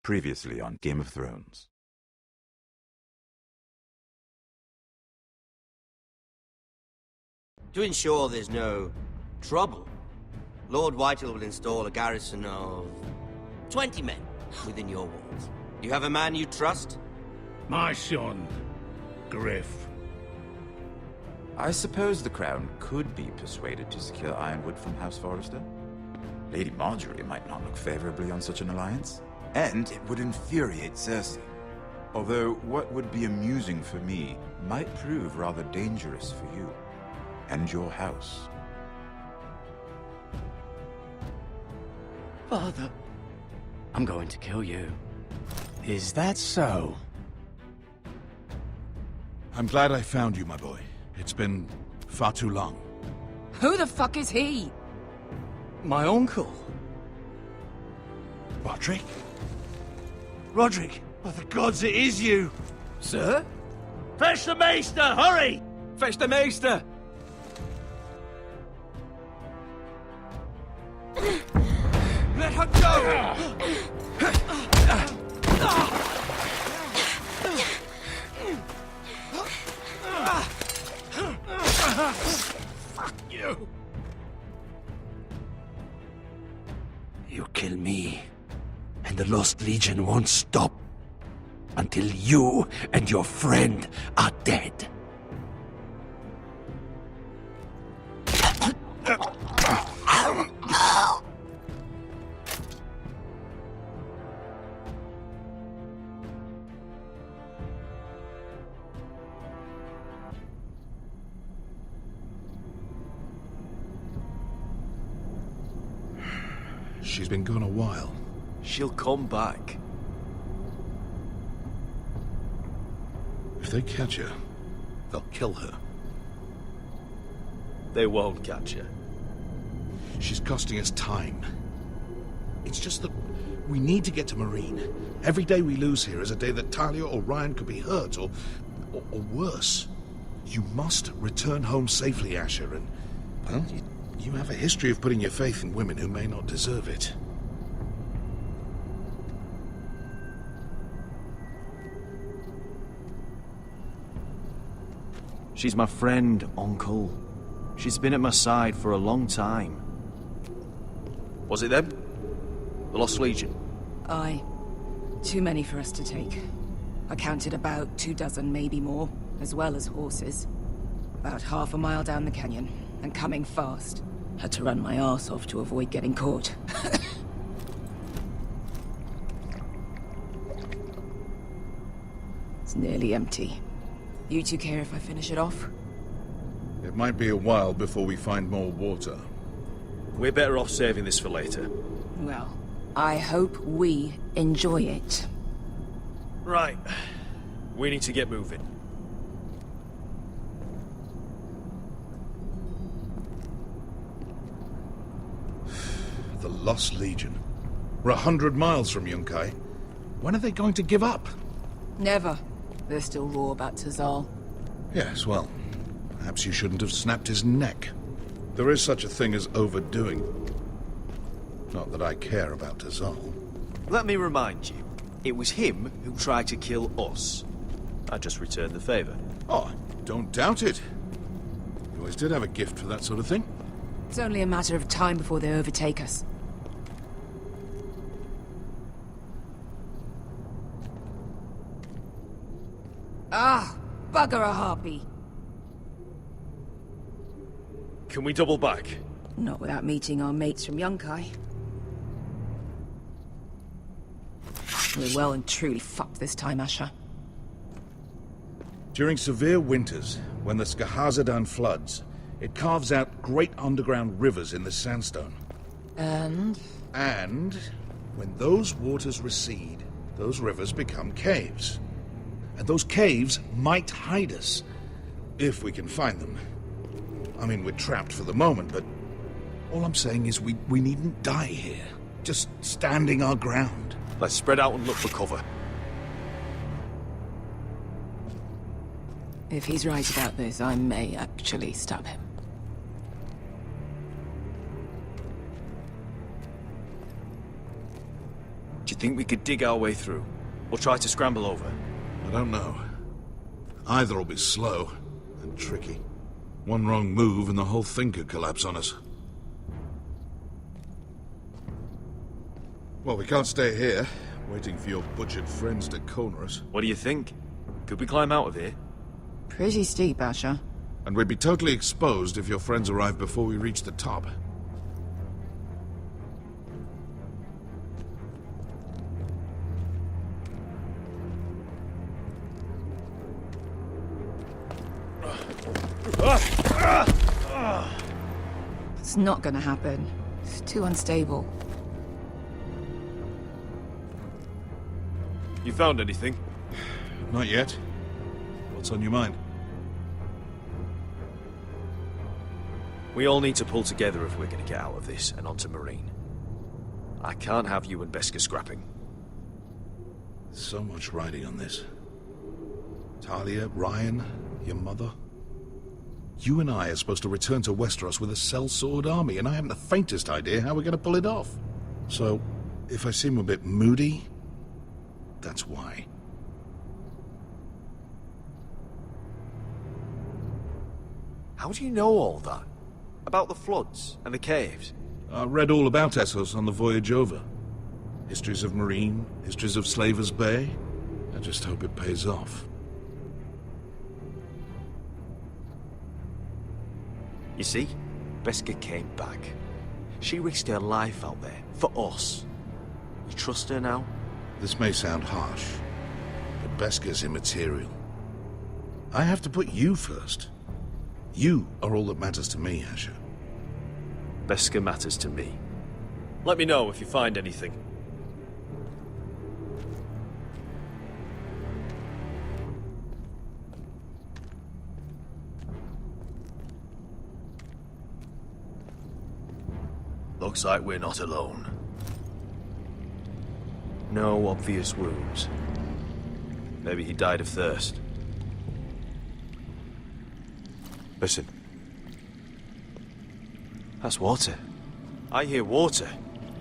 Previously on Game of Thrones. To ensure there's no trouble, Lord Whitehall will install a garrison of 20 men within your walls. You have a man you trust? My son, Griff. I suppose the Crown could be persuaded to secure Ironwood from House Forrester. Lady Margaery might not look favorably on such an alliance, and it would infuriate Cersei. Although what would be amusing for me might prove rather dangerous for you and your house. Father, I'm going to kill you. Is that so? I'm glad I found you, my boy. It's been far too long. Who the fuck is he? My uncle. Roderick? Roderick! By the gods, it is you! Sir? Fetch the Maester, hurry! Fetch the Maester! Let her go! Fuck you! You kill me, and the Lost Legion won't stop until you and your friend are dead. She's been gone a while. She'll come back. If they catch her, they'll kill her. They won't catch her. She's costing us time. It's just that we need to get to Marine. Every day we lose here is a day that Talia or Ryan could be hurt, or worse. You must return home safely, Asher, and, well, you have a history of putting your faith in women who may not deserve it. She's my friend, Uncle. She's been at my side for a long time. Was it them? The Lost Legion? Aye. Too many for us to take. I counted about 24, maybe more, as well as horses. About half a mile down the canyon, and coming fast. Had to run my arse off to avoid getting caught. It's nearly empty. You two care if I finish it off? It might be a while before we find more water. We're better off saving this for later. Well, I hope we enjoy it. Right. We need to get moving. The Lost Legion. We're 100 miles from Yunkai. When are they going to give up? Never. They're still raw about Tazal. Yes, well, perhaps you shouldn't have snapped his neck. There is such a thing as overdoing. Not that I care about Tazal. Let me remind you, it was him who tried to kill us. I just returned the favor. Oh, don't doubt it. You always did have a gift for that sort of thing. It's only a matter of time before they overtake us. Ah, bugger a harpy. Can we double back? Not without meeting our mates from Yunkai. We're well and truly fucked this time, Asher. During severe winters, when the Skahazadan floods, it carves out great underground rivers in the sandstone. And And when those waters recede, those rivers become caves. And those caves might hide us, if we can find them. I mean, we're trapped for the moment, but all I'm saying is we needn't die here. Just standing our ground. Let's spread out and look for cover. if he's right about this, I may actually stab him. Do you Think we could dig our way through? Or try to scramble over? I don't know. Either will be slow and tricky. One wrong move and the whole thing could collapse on us. Well, we can't stay here, waiting for your butchered friends to corner us. What do you think? Could we climb out of here? Pretty steep, Asher. And we'd be totally exposed if your friends arrive before we reach the top. It's not gonna happen. It's too unstable. You found anything? Not yet. What's on your mind? We all need to pull together if we're going to get out of this and onto Marine. I can't have you and Beskha scrapping. So much riding on this. Talia, Ryan, your mother. You and I are supposed to return to Westeros with a sellsword army, and I haven't the faintest idea how we're going to pull it off. So, if I seem a bit moody, that's why. How do you know all that? About the floods and the caves? I read all about Essos on the voyage over. Histories of Marine, histories of Slaver's Bay. I just hope it pays off. You see, Beskha came back. She risked her life out there, for us. You trust her now? This may sound harsh, but Beskha's immaterial. I have to put you first. You are all that matters to me, Asher. Beskha matters to me. Let me know if you find anything. Looks like we're not alone. No obvious wounds. Maybe he died of thirst. Listen. That's water. I hear water.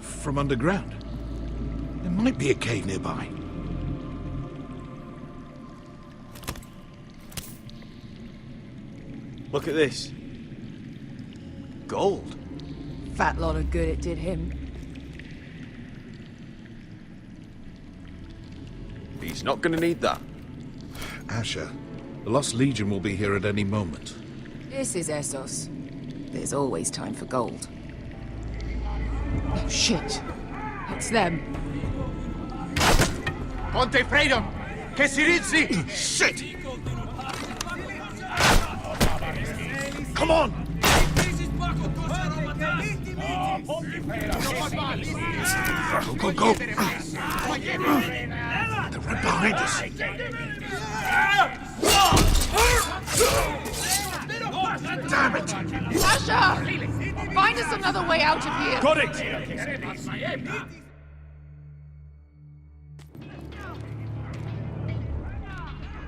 From underground. There might be a cave nearby. Look at this. Gold. Fat lot of good it did him. He's not gonna need that. Asher, the Lost Legion will be here at any moment. This is Essos. There's always time for gold. Oh, shit. It's them. Ponte Freedom! Che si rizzi! Shit! Come on! Go, go, go! They're right behind us. Damn it! Asher! Find us another way out of here! Got it!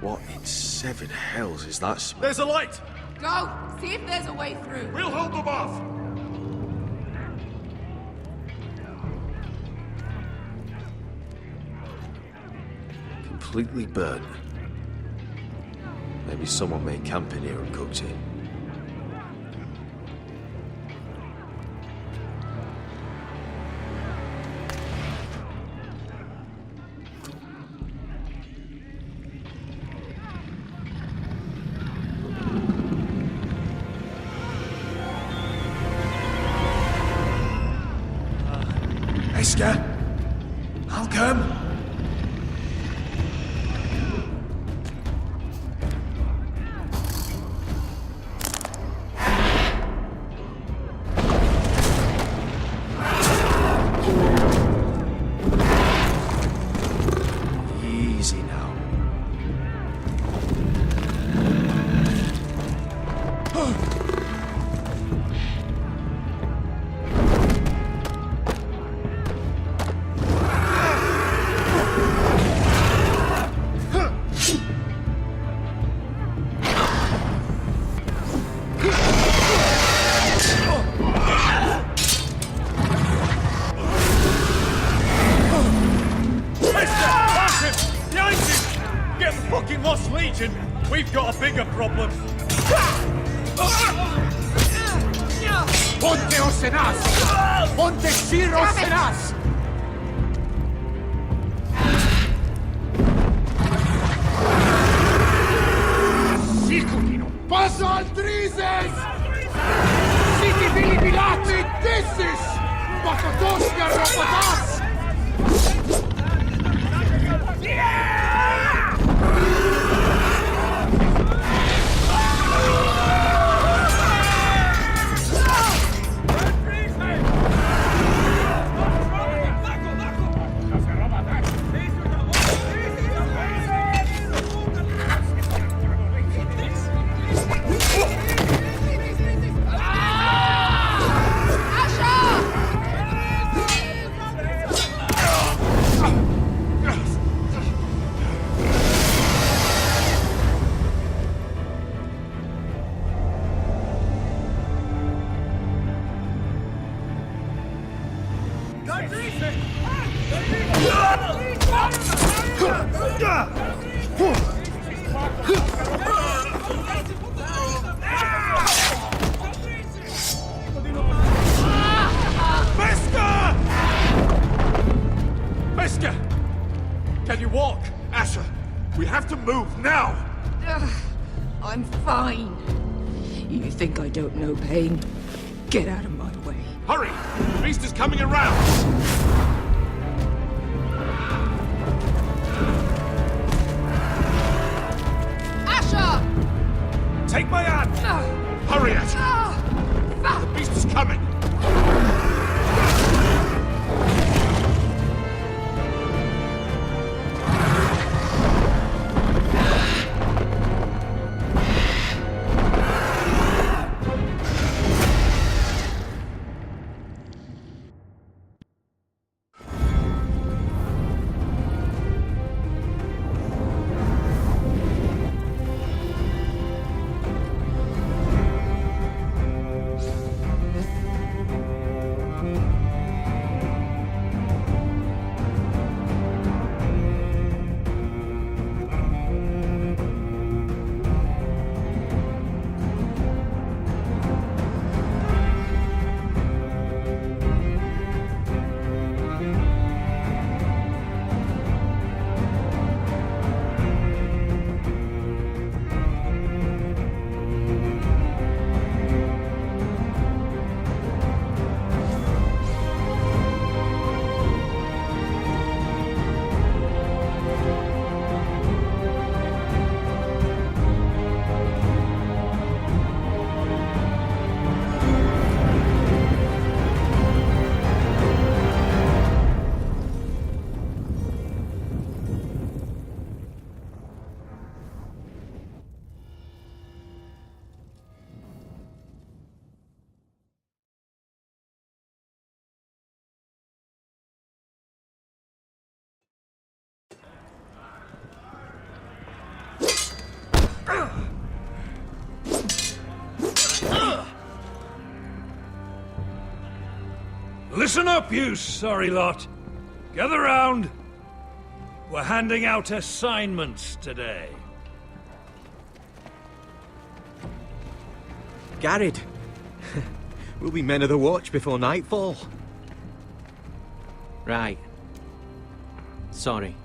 What in seven hells is that smell? There's a light! Go! See if there's a way through. We'll hold them off! Completely burnt. Maybe someone made camp in here and cooked it. Beskha? Malcolm? Easy now. We've got a bigger problem. Ponteos en us! Ponte Shiros en us! Passa Altrises! Siti Vili Pilati Dissis! Bakadoska Rapadas! Can you walk? Asher, we have to move now! I'm fine. You think I don't know pain? Get out of my way. Hurry! The beast is coming around! Asher! Take my hand! Hurry, Asher! The beast is coming! Listen up, you sorry lot. Gather round. We're handing out assignments today. Garrett. We'll be men of the watch before nightfall. Right. Sorry.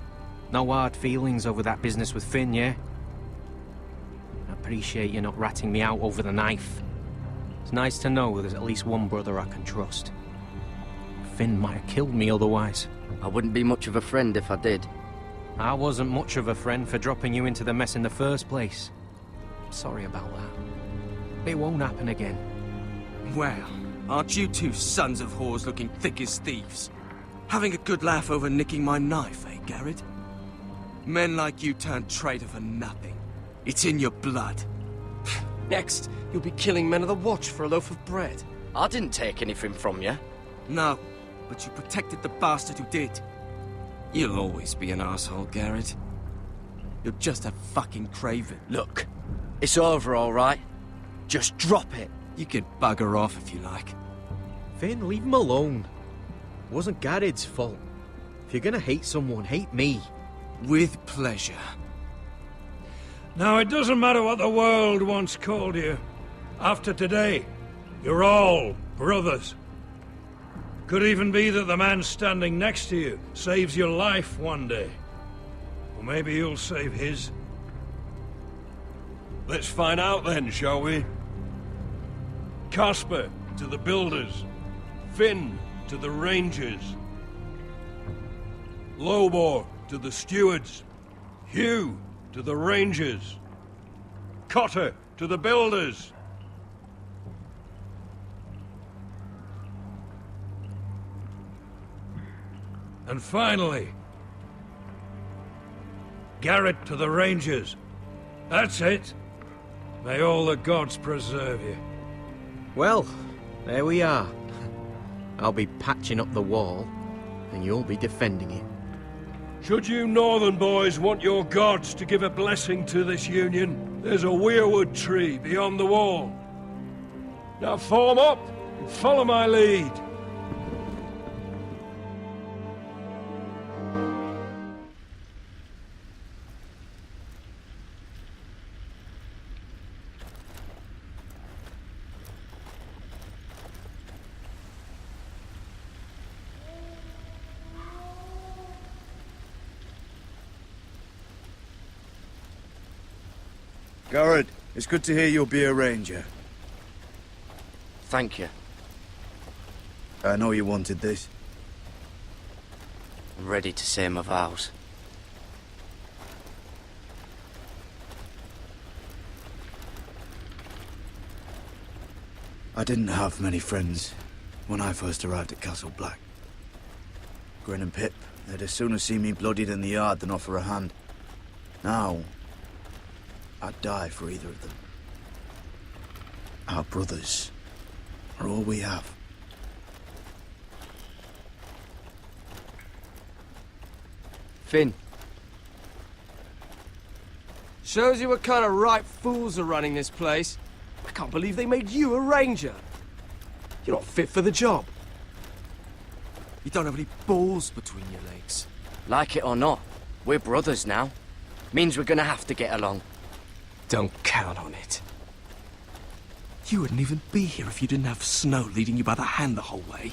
No hard feelings over that business with Finn, yeah? I appreciate you not ratting me out over the knife. It's nice to know there's at least one brother I can trust. Finn might have killed me otherwise. I wouldn't be much of a friend if I did. I wasn't much of a friend for dropping you into the mess in the first place. Sorry about that. It won't happen again. Well, aren't you two sons of whores looking thick as thieves? Having a good laugh over nicking my knife, eh, Garrett? Men like you turn traitor for nothing. It's in your blood. Next, you'll be killing men of the Watch for a loaf of bread. I didn't take anything from you. No, but you protected the bastard who did. You'll always be an asshole, Garrett. You're just a fucking craven. Look, it's over, all right? Just drop it. You could bugger off if you like. Finn, leave him alone. It wasn't Garrett's fault. If you're gonna hate someone, hate me. With pleasure. Now, it doesn't matter what the world once called you. After today, you're all brothers. Could even be that the man standing next to you saves your life one day. Or maybe you'll save his. Let's find out then, shall we? Casper to the builders. Finn to the rangers. Lobor to the stewards. Hugh to the rangers. Cotter to the builders. And finally, Garrett to the rangers. That's it. May all the gods preserve you. Well, there we are. I'll be patching up the wall, and you'll be defending it. Should you northern boys want your gods to give a blessing to this union, there's a weirwood tree beyond the wall. Now form up and follow my lead. Garrett, it's good to hear you'll be a ranger. Thank you. I know you wanted this. I'm ready to say my vows. I didn't have many friends when I first arrived at Castle Black. Grin and Pip, they'd as soon see me bloodied in the yard than offer a hand. Now, I'd die for either of them. Our brothers are all we have. Finn. Shows you what kind of right fools are running this place. I can't believe they made you a ranger. You're not fit for the job. You don't have any balls between your legs. Like it or not, we're brothers now. Means we're gonna have to get along. Don't count on it. You wouldn't even be here if you didn't have Snow leading you by the hand the whole way.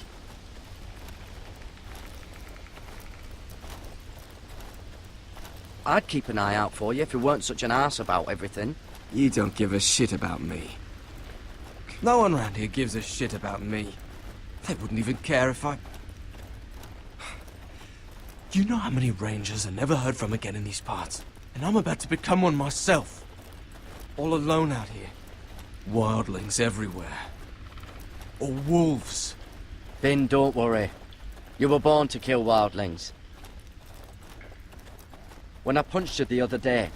I'd keep an eye out for you if you weren't such an arse about everything. You don't give a shit about me. No one around here gives a shit about me. They wouldn't even care if I... You know how many rangers are never heard from again in these parts? And I'm about to become one myself. All alone out here. Wildlings everywhere. Or wolves. Finn, don't worry. You were born to kill wildlings. When I punched you the other day,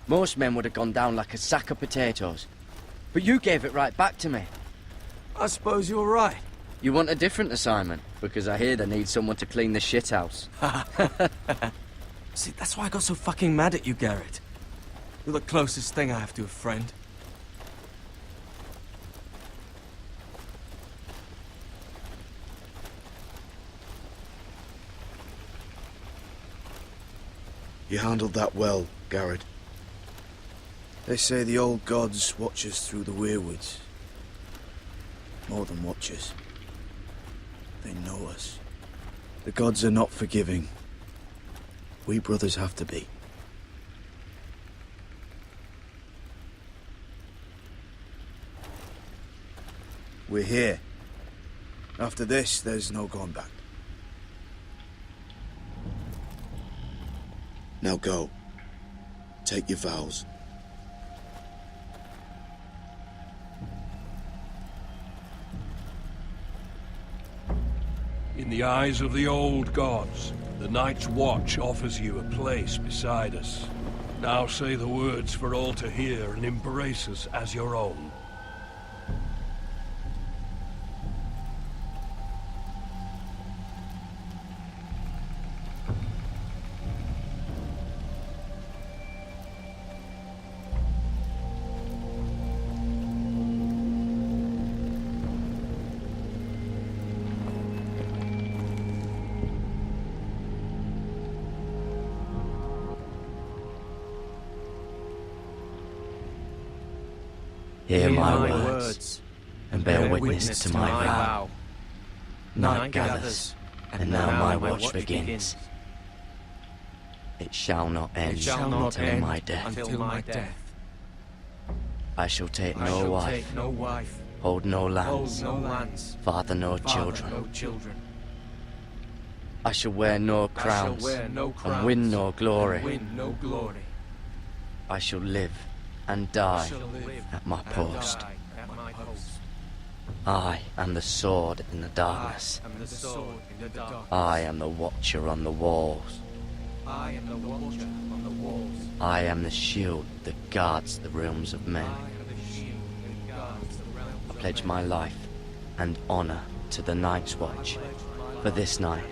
most men would have gone down like a sack of potatoes. But you gave it right back to me. I suppose you're right. You want a different assignment, because I hear they need someone to clean the shithouse. See, that's why I got so fucking mad at you, Garrett. You're the closest thing I have to a friend. You handled that well, Garrett. They say the old gods watch us through the weirwoods. More than watch us. They know us. The gods are not forgiving. We brothers have to be. We're here. After this, there's no going back. Now go. Take your vows. In the eyes of the old gods, the Night's Watch offers you a place beside us. Now say the words for all to hear and embrace us as your own. Hear my words, and bear witness to my vow. Night gathers, and now my watch begins. It shall not end until my death. I shall take no wife, hold no lands, father no children. I shall wear no crowns, and win no glory. I shall live and die at my post. I am the sword in the darkness. I am the watcher on the walls. I am the shield that guards the realms of men. I pledge my life and honor to the Night's Watch for this night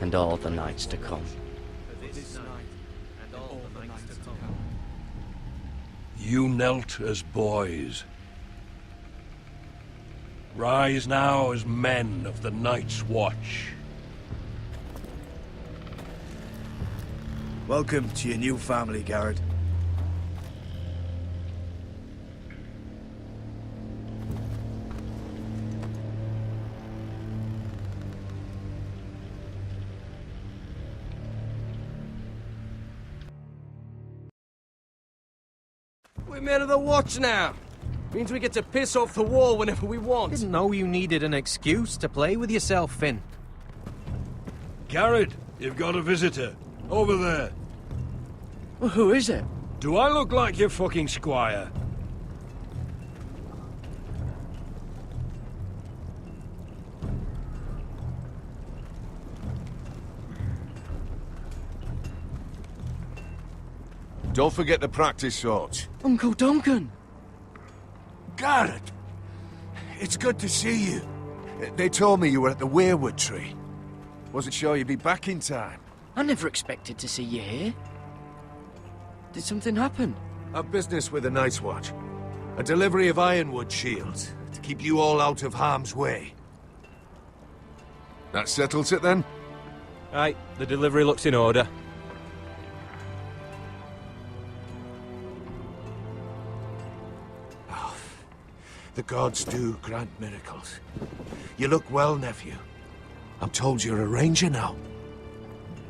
and all the nights to come. You knelt as boys. Rise now as men of the Night's Watch. Welcome to your new family, Garrett. We're men of the Watch now. Means we get to piss off the wall whenever we want. Didn't know you needed an excuse to play with yourself, Finn. Garrett, you've got a visitor. Over there. Well, who is it? Do I look like your fucking squire? Don't forget the practice swords. Uncle Duncan! Garrett! It's good to see you. They told me you were at the Weirwood tree. Wasn't sure you'd be back in time. I never expected to see you here. Did something happen? A business with the Night's Watch. A delivery of ironwood shields to keep you all out of harm's way. That settles it then? Aye, the delivery looks in order. The gods do grant miracles. You look well, nephew. I'm told you're a ranger now.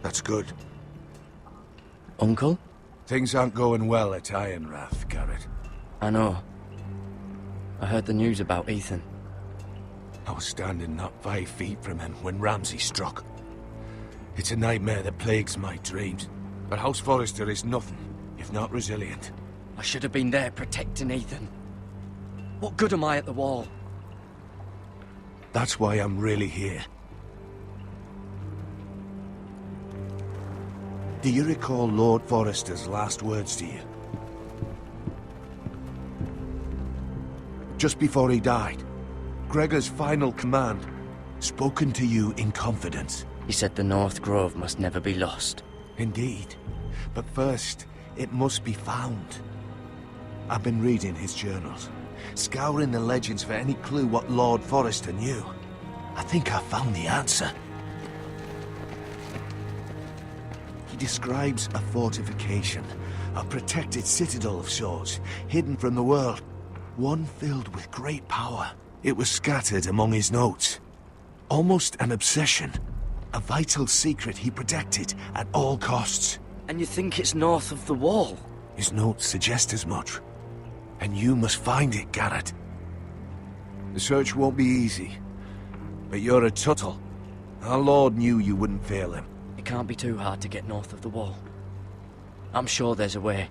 That's good. Uncle? Things aren't going well at Ironrath, Garrett. I know. I heard the news about Ethan. I was standing not 5 feet from him when Ramsay struck. It's a nightmare that plagues my dreams. But House Forrester is nothing, if not resilient. I should have been there protecting Ethan. What good am I at the wall? That's why I'm really here. Do you recall Lord Forrester's last words to you? Just before he died, Gregor's final command, spoken to you in confidence. He said the North Grove must never be lost. Indeed. But first, it must be found. I've been reading his journals, scouring the legends for any clue what Lord Forrester knew. I think I found the answer. He describes a fortification, a protected citadel of sorts, hidden from the world. One filled with great power. It was scattered among his notes. Almost an obsession. A vital secret he protected at all costs. And you think it's north of the wall? His notes suggest as much. And you must find it, Garrett. The search won't be easy. But you're a Tuttle. Our Lord knew you wouldn't fail him. It can't be too hard to get north of the wall. I'm sure there's a way.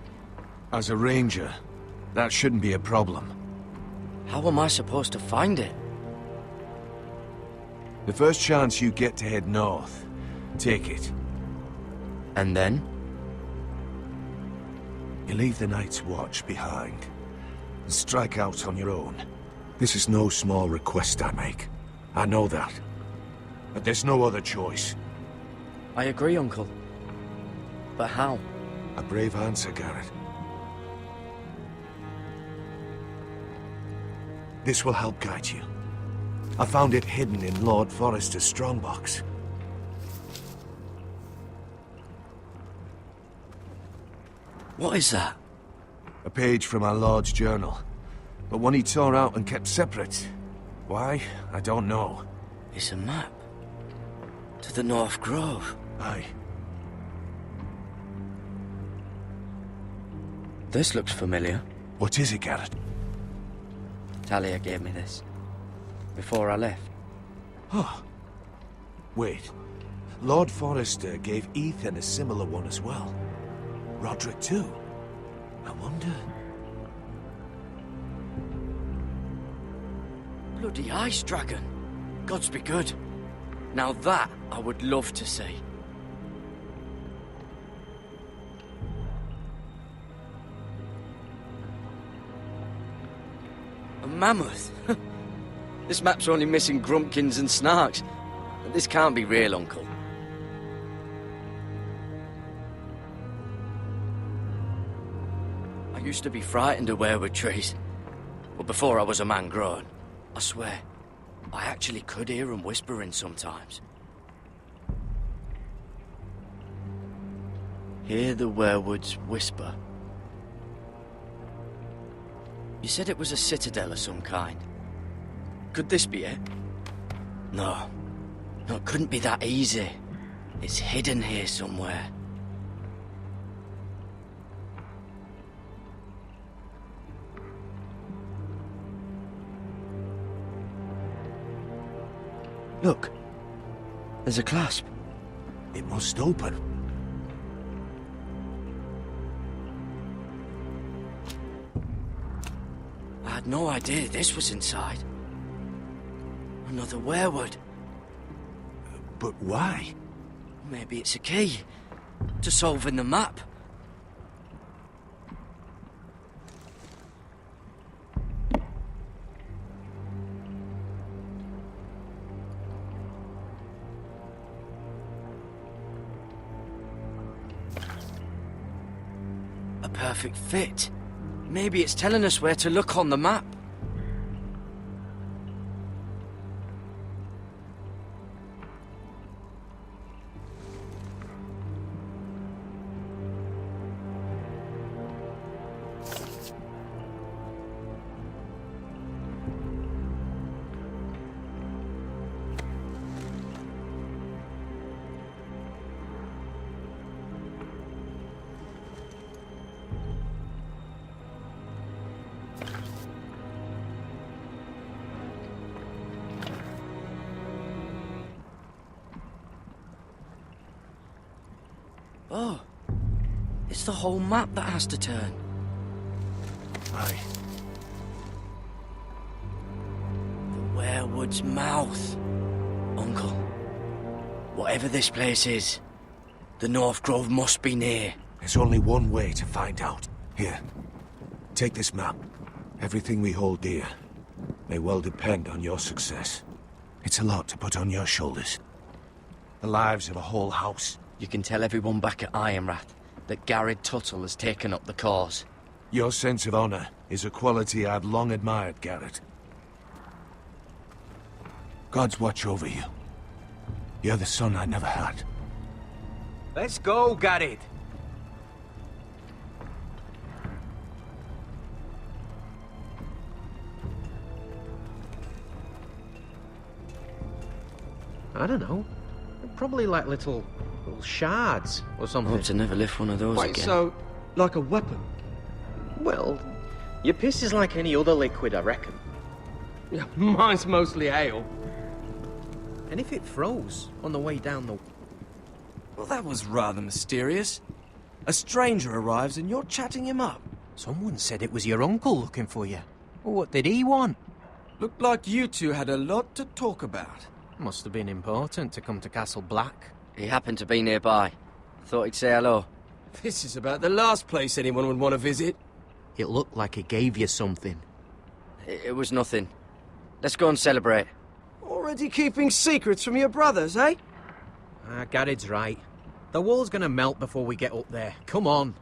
As a ranger, that shouldn't be a problem. How am I supposed to find it? The first chance you get to head north, take it. And then? You leave the Night's Watch behind, and strike out on your own. This is no small request I make. I know that. But there's no other choice. I agree, Uncle. But how? A brave answer, Garrett. This will help guide you. I found it hidden in Lord Forrester's strongbox. What is that? A page from our Lord's journal. but one he tore out and kept separate. Why? I don't know. It's a map. To the North Grove. Aye. This looks familiar. What is it, Garrett? Talia gave me this. Before I left. Oh. Wait. Lord Forrester gave Ethan a similar one as well. Roderick too. I wonder... Bloody ice dragon. Gods be good. Now that I would love to see. A mammoth? This map's only missing Grumpkins and Snarks. This can't be real, Uncle. I used to be frightened of weirwood trees. But before I was a man grown, I swear, I actually could hear them whispering sometimes. Hear the weirwoods whisper. You said it was a citadel of some kind. Could this be it? No. No, it couldn't be that easy. It's hidden here somewhere. Look. There's a clasp. It must open. I had no idea this was inside. Another weirwood. But why? Maybe it's a key to solving the map. A perfect fit. Maybe it's telling us where to look on the map. Oh, it's the whole map that has to turn. Aye. The weirwood's mouth. Uncle, whatever this place is, the North Grove must be near. There's only one way to find out. Here, take this map. Everything we hold dear may well depend on your success. It's a lot to put on your shoulders. The lives of a whole house. You can tell everyone back at Ironrath that Garrett Tuttle has taken up the cause. Your sense of honor is a quality I've long admired, Garrett. God's watch over you. You're the son I never had. Let's go, Garrett. I don't know. They're probably like little shards or something. Hope to never lift one of those Wait, again. so, like a weapon? Well, your piss is like any other liquid, I reckon. Yeah, mine's mostly ale. And if it froze on the way down the... Well, that was rather mysterious. A stranger arrives and you're chatting him up. Someone said it was your uncle looking for you. Well, what did he want? Looked like you two had a lot to talk about. Must have been important to come to Castle Black. He happened to be nearby. Thought he'd say hello. This is about the last place anyone would want to visit. It looked like he gave you something. It was nothing. Let's go and celebrate. Already keeping secrets from your brothers, eh? Garrett's right. The wall's gonna melt before we get up there. Come on.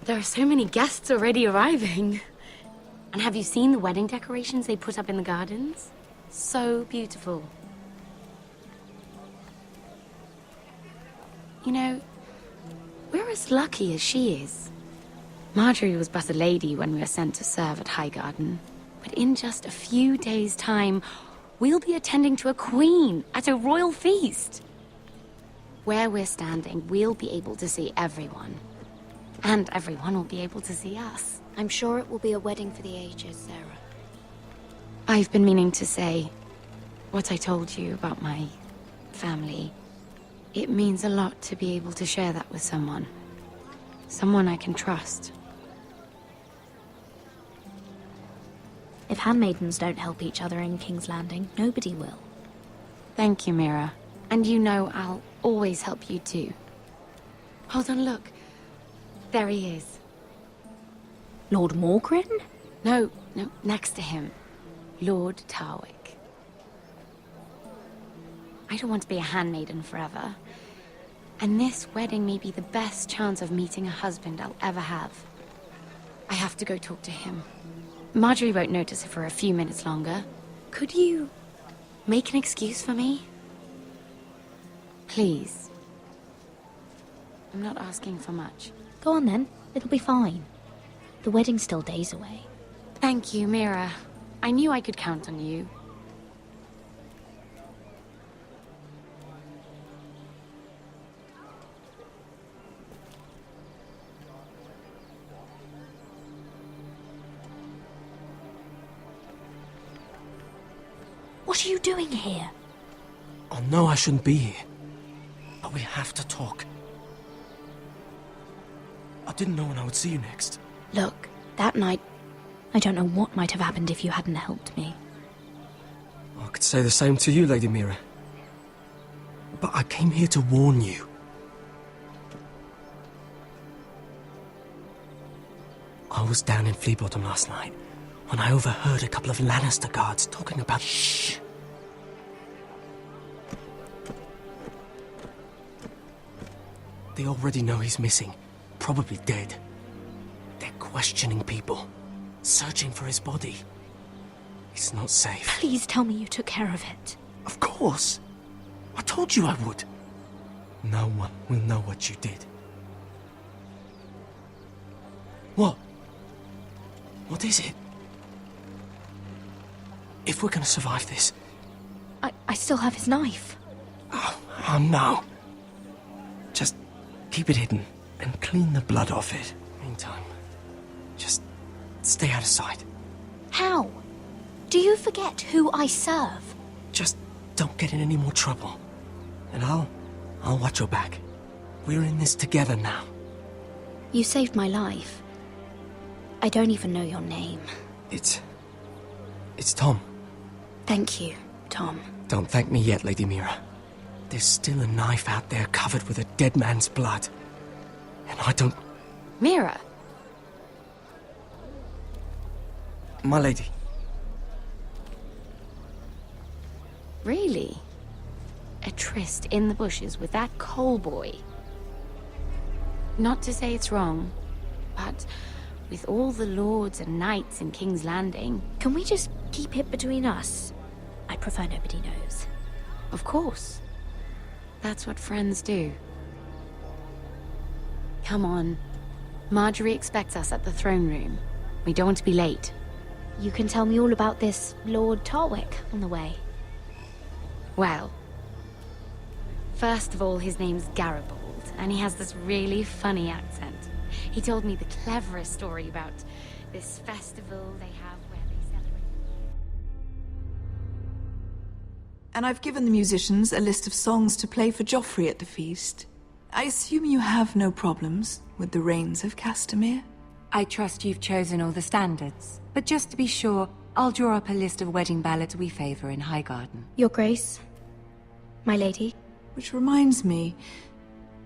There are so many guests already arriving. And have you seen the wedding decorations they put up in the gardens? So beautiful. You know, we're as lucky as she is. Marjorie was but a lady when we were sent to serve at Highgarden. But in just a few days' time, we'll be attending to a queen at a royal feast. Where we're standing, we'll be able to see everyone. And everyone will be able to see us. I'm sure it will be a wedding for the ages, Sarah. I've been meaning to say what I told you about my family. It means a lot to be able to share that with someone. Someone I can trust. If handmaidens don't help each other in King's Landing, nobody will. Thank you, Mira. And you know I'll always help you too. Hold on, look. There he is. Lord Morgren? No, next to him. Lord Tarwick. I don't want to be a handmaiden forever. And this wedding may be the best chance of meeting a husband I'll ever have. I have to go talk to him. Marjorie won't notice it for a few minutes longer. Could you make an excuse for me? Please. I'm not asking for much. Go on then. It'll be fine. The wedding's still days away. Thank you, Mira. I knew I could count on you. What are you doing here? I know I shouldn't be here, but we have to talk. I didn't know when I would see you next. Look, that night, I don't know what might have happened if you hadn't helped me. I could say the same to you, Lady Mira. But I came here to warn you. I was down in Fleabottom last night when I overheard a couple of Lannister guards talking about... Shh! They already know he's missing, probably dead. They're questioning people, searching for his body. He's not safe. Please tell me you took care of it. Of course! I told you I would. No one will know what you did. What? What is it? If we're gonna survive this... I still have his knife. Oh no. Just keep it hidden and clean the blood off it. Meantime, just stay out of sight. How? Do you forget who I serve? Just don't get in any more trouble. And I'll watch your back. We're in this together now. You saved my life. I don't even know your name. It's Tom. Thank you, Tom. Don't thank me yet, Lady Mira. There's still a knife out there covered with a dead man's blood. And I don't... Mira! My lady. Really? A tryst in the bushes with that Cole boy? Not to say it's wrong, but with all the lords and knights in King's Landing... Can we just keep it between us? I prefer nobody knows. Of course. That's what friends do. Come on. Marjorie expects us at the throne room. We don't want to be late. You can tell me all about this Lord Tarwick on the way. Well, first of all, his name's Garibald, and he has this really funny accent. He told me the cleverest story about this festival they have where they celebrate... And I've given the musicians a list of songs to play for Joffrey at the feast. I assume you have no problems with the Rains of Castamere? I trust you've chosen all the standards. But just to be sure, I'll draw up a list of wedding ballads we favor in Highgarden. Your Grace, my lady. Which reminds me,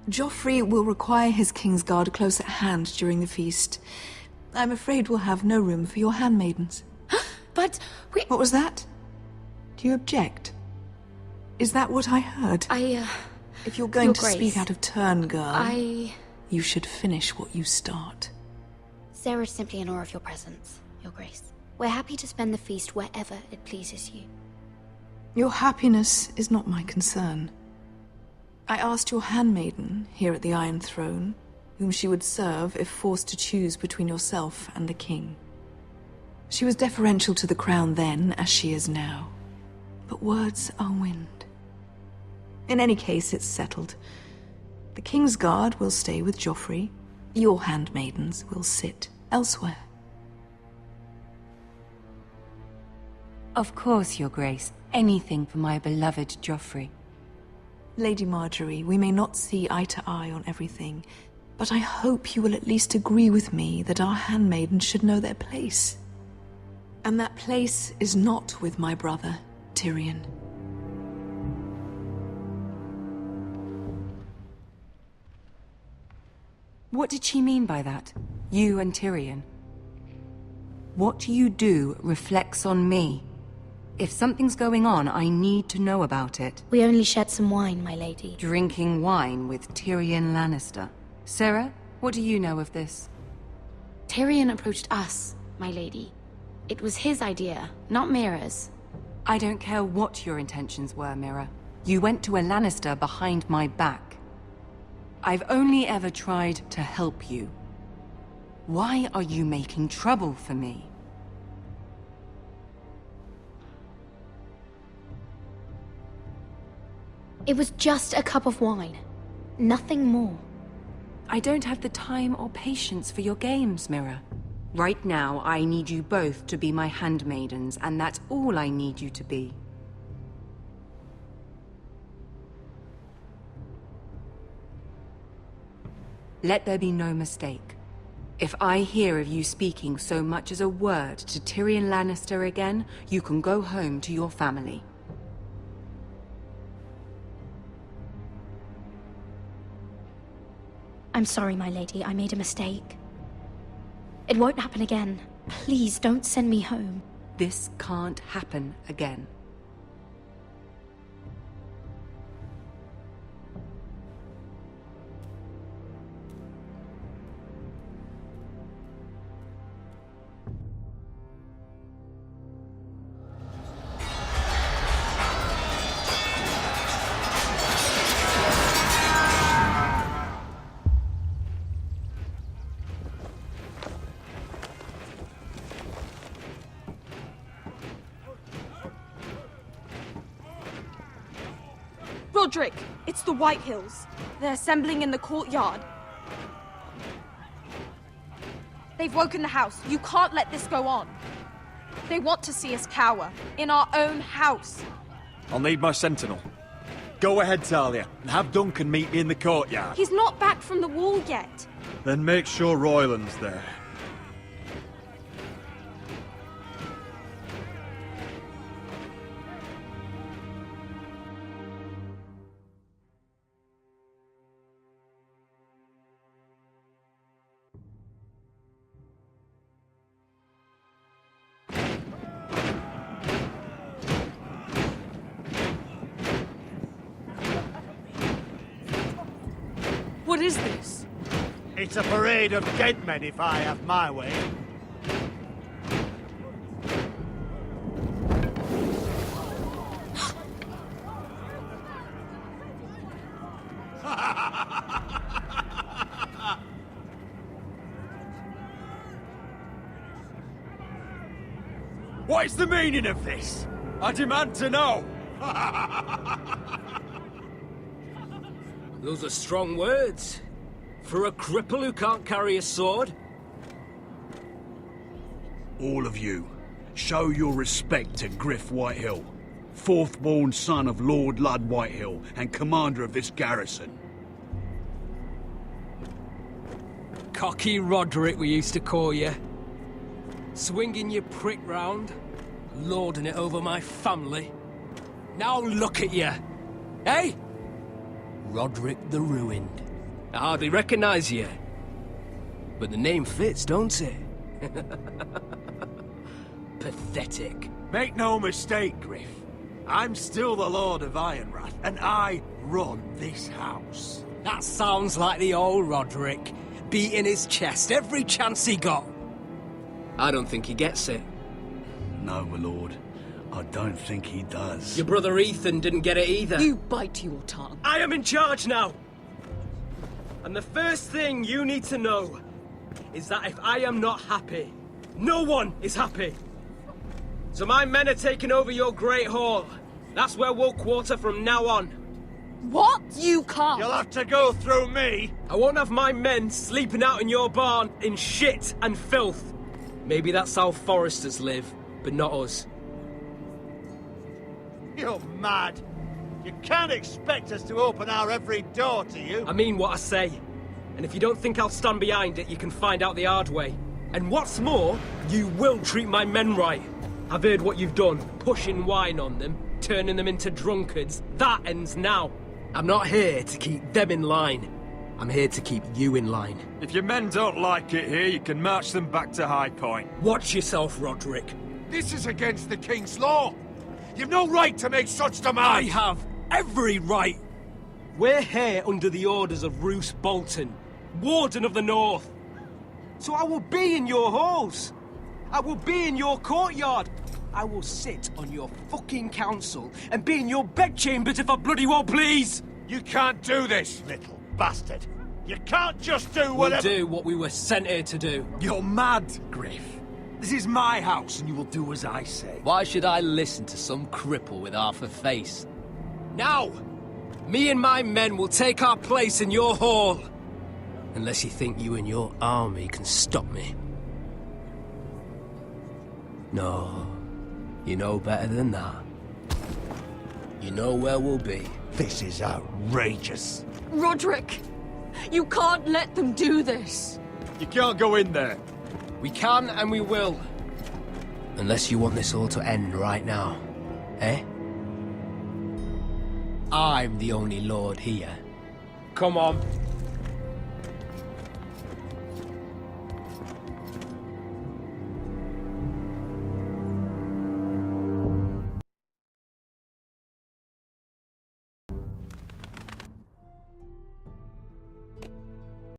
Joffrey will require his Kingsguard close at hand during the feast. I'm afraid we'll have no room for your handmaidens. But we... What was that? Do you object? Is that what I heard? If you're going to speak out of turn, girl, you should finish what you start. Sarah's simply in awe of your presence, Your Grace. We're happy to spend the feast wherever it pleases you. Your happiness is not my concern. I asked your handmaiden here at the Iron Throne whom she would serve if forced to choose between yourself and the king. She was deferential to the crown then, as she is now. But words are wind. In any case, it's settled. The King's Guard will stay with Joffrey. Your handmaidens will sit elsewhere. Of course, Your Grace. Anything for my beloved Joffrey. Lady Marjorie, we may not see eye to eye on everything, but I hope you will at least agree with me that our handmaidens should know their place. And that place is not with my brother, Tyrion. What did she mean by that? You and Tyrion? What you do reflects on me. If something's going on, I need to know about it. We only shed some wine, my lady. Drinking wine with Tyrion Lannister. Sarah, what do you know of this? Tyrion approached us, my lady. It was his idea, not Mira's. I don't care what your intentions were, Mira. You went to a Lannister behind my back. I've only ever tried to help you. Why are you making trouble for me? It was just a cup of wine. Nothing more. I don't have the time or patience for your games, Mira. Right now, I need you both to be my handmaidens, and that's all I need you to be. Let there be no mistake. If I hear of you speaking so much as a word to Tyrion Lannister again, you can go home to your family. I'm sorry, my lady. I made a mistake. It won't happen again. Please, don't send me home. This can't happen again. Roderick, it's the Whitehills. They're assembling in the courtyard. They've woken the house. You can't let this go on. They want to see us cower. In our own house. I'll need my sentinel. Go ahead, Talia, and have Duncan meet me in the courtyard. He's not back from the wall yet. Then make sure Royland's there. What is this? It's a parade of dead men if I have my way. What is the meaning of this? I demand to know! Those are strong words. For a cripple who can't carry a sword? All of you, show your respect to Griff Whitehill, fourth-born son of Lord Ludd Whitehill and commander of this garrison. Cocky Roderick, we used to call you. Swinging your prick round, lording it over my family. Now look at you! Hey? Roderick the Ruined. I hardly recognise you. But the name fits, don't it? Pathetic. Make no mistake, Griff. I'm still the Lord of Ironrath, and I run this house. That sounds like the old Roderick. beating his chest every chance he got. I don't think he gets it. No, my lord. I don't think he does. Your brother Ethan didn't get it either. You bite your tongue. I am in charge now! And the first thing you need to know is that if I am not happy, no one is happy. So my men are taking over your Great Hall. That's where we'll quarter from now on. What? You can't. You'll have to go through me. I won't have my men sleeping out in your barn in shit and filth. Maybe that's how Foresters live, but not us. You're mad. You can't expect us to open our every door to you. I mean what I say. And if you don't think I'll stand behind it, you can find out the hard way. And what's more, you will treat my men right. I've heard what you've done, pushing wine on them, turning them into drunkards. That ends now. I'm not here to keep them in line. I'm here to keep you in line. If your men don't like it here, you can march them back to High Point. Watch yourself, Roderick. This is against the King's law. You've no right to make such demands. I have every right. We're here under the orders of Roose Bolton, Warden of the North. So I will be in your halls. I will be in your courtyard. I will sit on your fucking council and be in your bedchambers if I bloody well please. You can't do this, little bastard. You can't just do whatever— We'll do what we were sent here to do. You're mad, Griff. This is my house and you will do as I say. Why should I listen to some cripple with half a face? Now, me and my men will take our place in your hall. Unless you think you and your army can stop me. No, you know better than that. You know where we'll be. This is outrageous. Roderick, you can't let them do this. You can't go in there. We can and we will. Unless you want this all to end right now. Eh? I'm the only lord here. Come on.